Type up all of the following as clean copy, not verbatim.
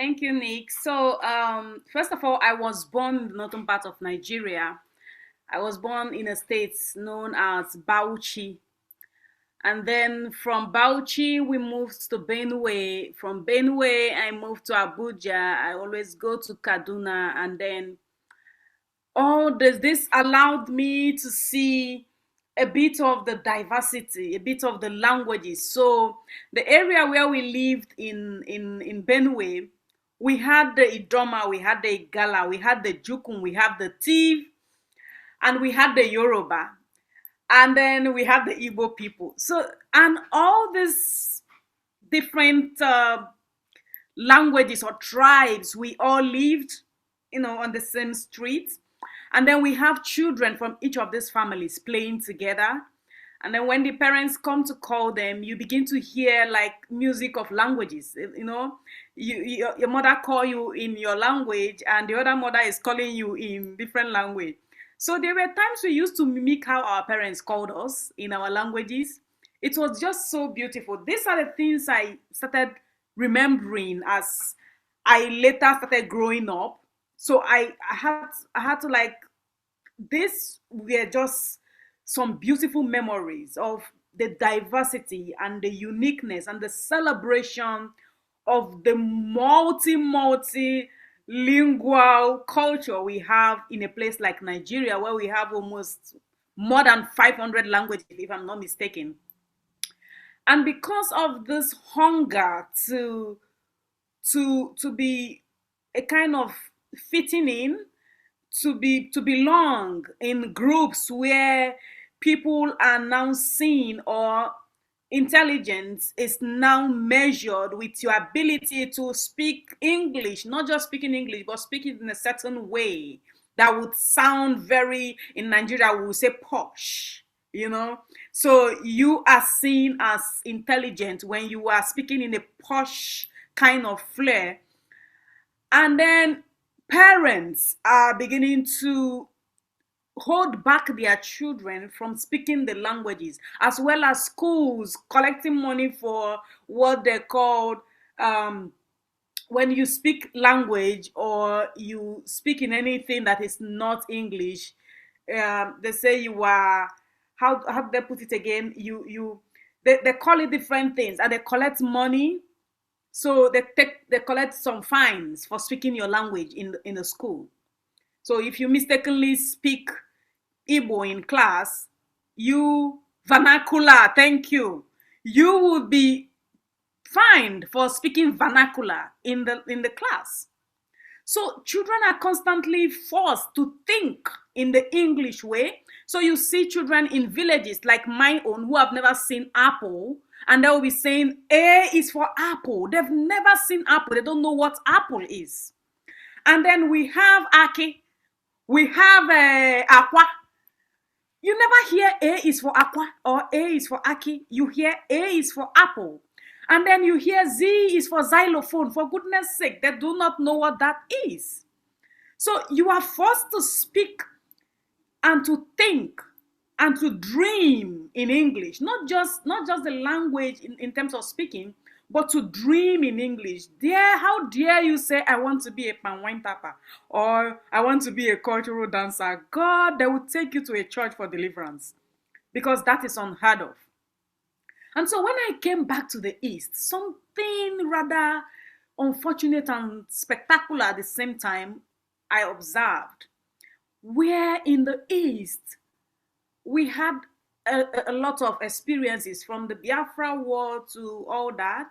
Thank you, Nick. So, first of all, I was born in the northern part of Nigeria. I was born in a state known as Bauchi. And then from Bauchi, we moved to Benue. From Benue, I moved to Abuja. I always go to Kaduna. And then all this allowed me to see a bit of the diversity, a bit of the languages. So the area where we lived in Benue, we had the Idoma, we had the Igala, we had the Jukun, we had the Tiv, and we had the Yoruba, and then we had the Igbo people. So, and all these different languages or tribes, we all lived, on the same street. And then we have children from each of these families playing together. And then when the parents come to call them, you begin to hear like music of languages. Your mother call you in your language, and the other mother is calling you in different language. So there were times we used to mimic how our parents called us in our languages. It was just so beautiful. These are the things I started remembering as I later started growing up. So I had to like, these were just some beautiful memories of the diversity and the uniqueness and the celebration of the multi lingual culture we have in a place like Nigeria, where we have almost more than 500 languages, if I'm not mistaken. And because of this hunger to be a kind of fitting in, to belong in groups where people are now seen, or intelligence is now measured with your ability to speak English, not just speaking English, but speaking in a certain way that would sound very, in Nigeria, we would say posh, you know. So you are seen as intelligent when you are speaking in a posh kind of flair. And then parents are beginning to hold back their children from speaking the languages, as well as schools collecting money for what they called, um, when you speak language or you speak in anything that is not English. They say you are, how do they put it again? They call it different things, and they collect money. So they collect some fines for speaking your language in the school. So if you mistakenly speak Igbo in class, you vernacular, thank you. You will be fined for speaking vernacular in the class. So children are constantly forced to think in the English way. So you see children in villages like my own who have never seen apple, and they'll be saying A is for apple. They've never seen apple. They don't know what apple is. And then we have Aki. We have Aqua. You never hear A is for Aqua or A is for Aki. You hear A is for apple. And then you hear Z is for xylophone. For goodness sake, they do not know what that is. So you are forced to speak and to think and to dream in English, not just the language in terms of speaking, but to dream in English. How dare you say I want to be a panwine tapper or I want to be a cultural dancer? God, they will take you to a church for deliverance, because that is unheard of. And so when I came back to the East, something rather unfortunate and spectacular at the same time I observed, where in the East we had a lot of experiences from the Biafra war to all that.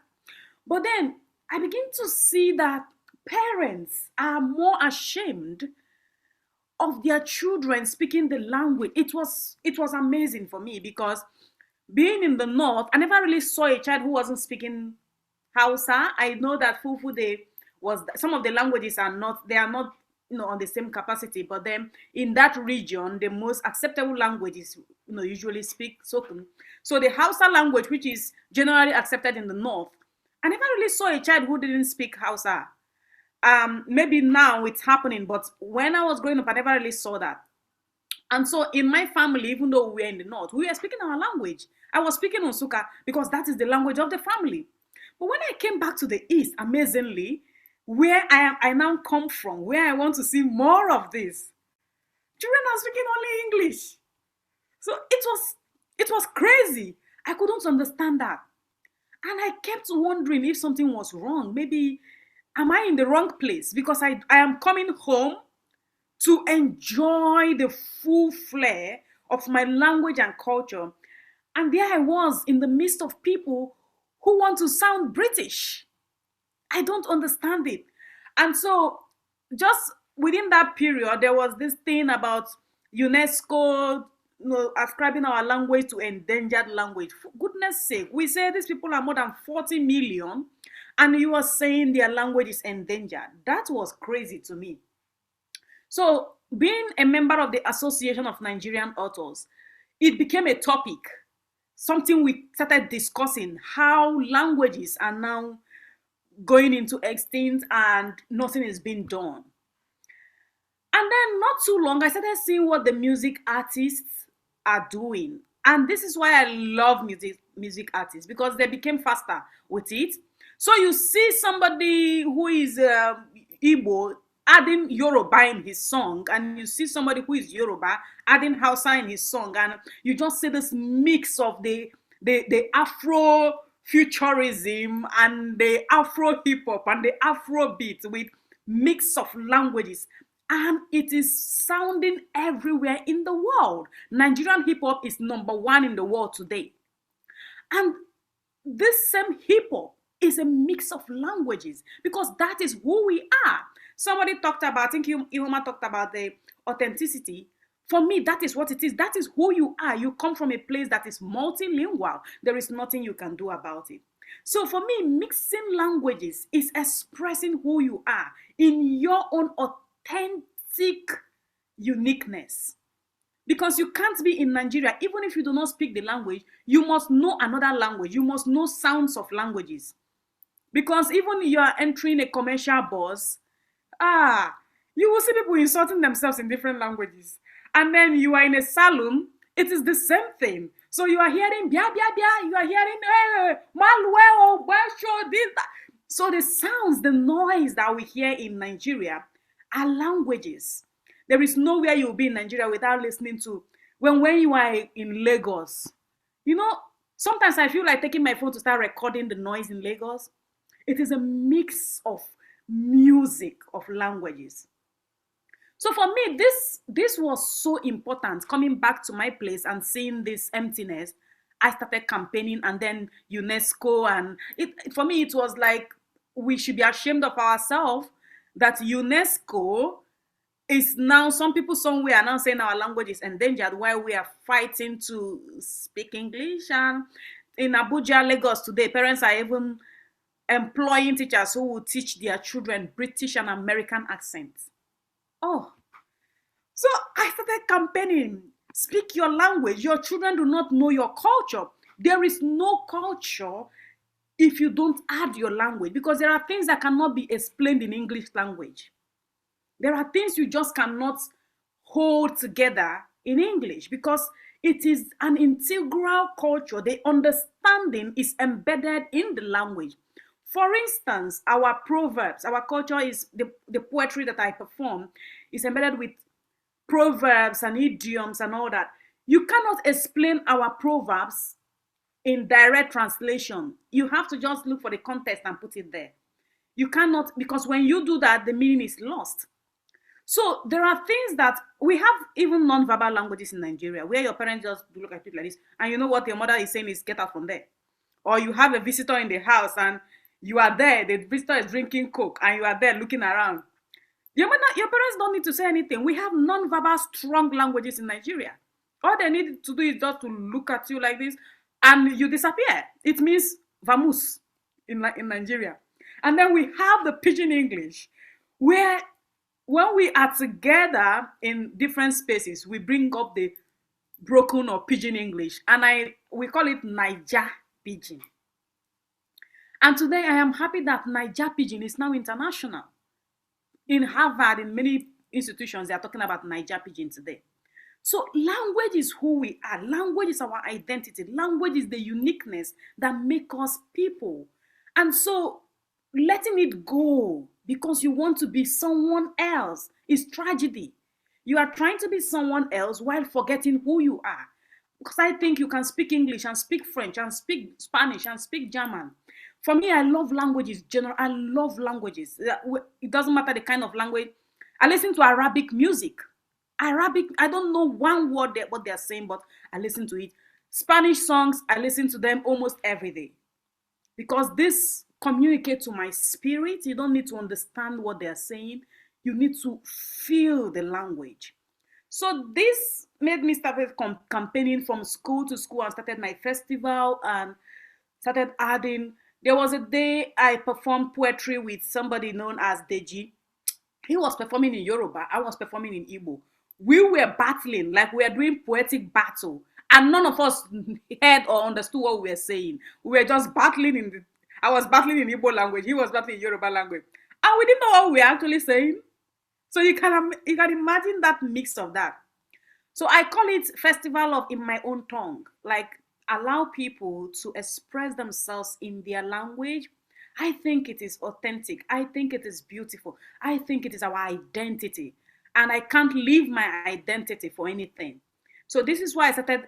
But then I begin to see that parents are more ashamed of their children speaking the language. It was amazing for me, because being in the north, I never really saw a child who wasn't speaking Hausa. I know that Fulfulde was, some of the languages are not, they are not, on the same capacity, but then in that region, the most acceptable language is, usually speak Sokun. So the Hausa language, which is generally accepted in the north, I never really saw a child who didn't speak Hausa. Maybe now it's happening, but when I was growing up, I never really saw that. And so in my family, even though we were in the north, we were speaking our language. I was speaking Onsuka because that is the language of the family. But when I came back to the east, amazingly, where I now come from, where I want to see more of this. Children are speaking only English. So it was crazy. I couldn't understand that. And I kept wondering if something was wrong. Maybe am I in the wrong place? Because I am coming home to enjoy the full flair of my language and culture. And there I was in the midst of people who want to sound British. I don't understand it. And so, just within that period, there was this thing about UNESCO, ascribing our language to endangered language. For goodness sake, we say these people are more than 40 million, and you are saying their language is endangered. That was crazy to me. So, being a member of the Association of Nigerian Authors, it became a topic, something we started discussing how languages are now going into extinct and nothing is being done. And then not too long, I started seeing what the music artists are doing. And this is why I love music artists, because they became faster with it. So you see somebody who is Igbo adding Yoruba in his song, and you see somebody who is Yoruba adding Hausa in his song, and you just see this mix of the Afro futurism and the Afro hip hop and the Afro beat with mix of languages, and it is sounding everywhere in the world. Nigerian hip hop is number one in the world today. And this same hip hop is a mix of languages, because that is who we are. Somebody talked about, I think Ihoma talked about the authenticity. For me, that is what it is. That is who you are. You come from a place that is multilingual. There is nothing you can do about it. So for me, mixing languages is expressing who you are in your own authentic uniqueness. Because you can't be in Nigeria, even if you do not speak the language, you must know another language. You must know sounds of languages. Because even you are entering a commercial bus, you will see people insulting themselves in different languages. And then you are in a salon, it is the same thing. So you are hearing bia bia bia, you are hearing malwe basho this that. So the sounds, the noise that we hear in Nigeria are languages. There is nowhere you'll be in Nigeria without listening to when you are in Lagos. You know, sometimes I feel like taking my phone to start recording the noise in Lagos. It is a mix of music of languages. So for me, this was so important. Coming back to my place and seeing this emptiness, I started campaigning, and then UNESCO, and for me it was like we should be ashamed of ourselves that UNESCO is now, some people somewhere are now saying our language is endangered while we are fighting to speak English. And in Abuja, Lagos today, parents are even employing teachers who will teach their children British and American accents. Oh, so I started campaigning. Speak your language. Your children do not know your culture. There is no culture if you don't add your language, because there are things that cannot be explained in English language. There are things you just cannot hold together in English, because it is an integral culture. The understanding is embedded in the language. For instance, our proverbs, our culture is the poetry that I perform is embedded with proverbs and idioms and all that. You cannot explain our proverbs in direct translation. You have to just look for the context and put it there. You cannot, because when you do that, the meaning is lost. So there are things that we have, even non-verbal languages in Nigeria, where your parents just look at it like this, and you know what your mother is saying is get out from there. Or you have a visitor in the house and you are there, the visitor is drinking Coke, and you are there looking around. Your parents don't need to say anything. We have non-verbal strong languages in Nigeria. All they need to do is just to look at you like this, and you disappear. It means vamoose in Nigeria. And then we have the pidgin English, where when we are together in different spaces, we bring up the broken or pidgin English, and we call it Niger pidgin. And today I am happy that Niger pidgin is now international. In Harvard, in many institutions, they are talking about Niger pidgin today. So language is who we are. Language is our identity. Language is the uniqueness that makes us people. And so letting it go, because you want to be someone else. It's tragedy. You are trying to be someone else while forgetting who you are. Because I think you can speak English and speak French and speak Spanish and speak German. For me, I love languages. General, I love languages. It doesn't matter the kind of language. I listen to Arabic music. Arabic, I don't know one word what they're saying, but I listen to it. Spanish songs, I listen to them almost every day because this communicate to my spirit. You don't need to understand what they're saying. You need to feel the language. So this made me start campaigning from school to school and started my festival and started adding. There was a day I performed poetry with somebody known as Deji. He was performing in Yoruba. I was performing in Igbo. We were battling, like we were doing poetic battle. And none of us heard or understood what we were saying. We were just battling I was battling in Igbo language. He was battling in Yoruba language. And we didn't know what we were actually saying. So you can imagine that mix of that. So I call it festival of in my own tongue. Like allow people to express themselves in their language. I think it is authentic. I think it is beautiful. I think it is our identity. And I can't leave my identity for anything. So this is why I started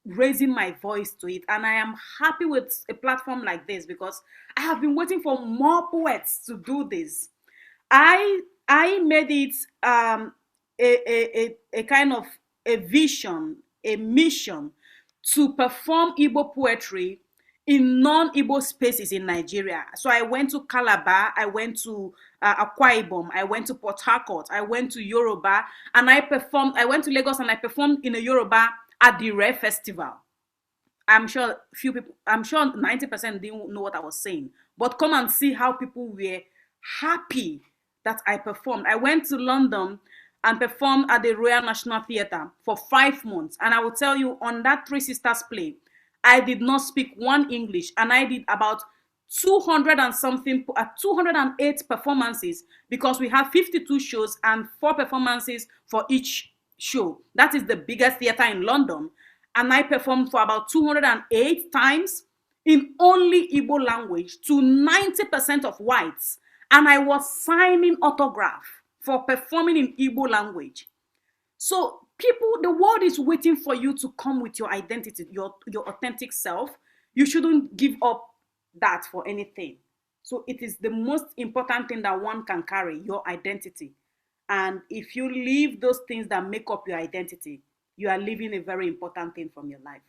raising my voice to it. And I am happy with a platform like this because I have been waiting for more poets to do this. I made it a kind of a vision, a mission to perform Igbo poetry in non-Igbo spaces in Nigeria. So I went to Calabar, I went to Akwa Ibom, I went to Port Harcourt, I went to Yoruba, and I went to Lagos and I performed in a Yoruba at the Rare Festival. I'm sure 90% didn't know what I was saying. But come and see how people were happy that I performed. I went to London and performed at the Royal National Theatre for 5 months. And I will tell you, on that Three Sisters play, I did not speak one English, and I did about 200 and something, 208 performances because we have 52 shows and 4 performances for each show. That is the biggest theater in London. And I performed for about 208 times in only Igbo language to 90% of whites. And I was signing autograph for performing in Igbo language. So the world is waiting for you to come with your identity, your authentic self. You shouldn't give up that for anything. So it is the most important thing that one can carry, your identity. And if you leave those things that make up your identity, you are leaving a very important thing from your life.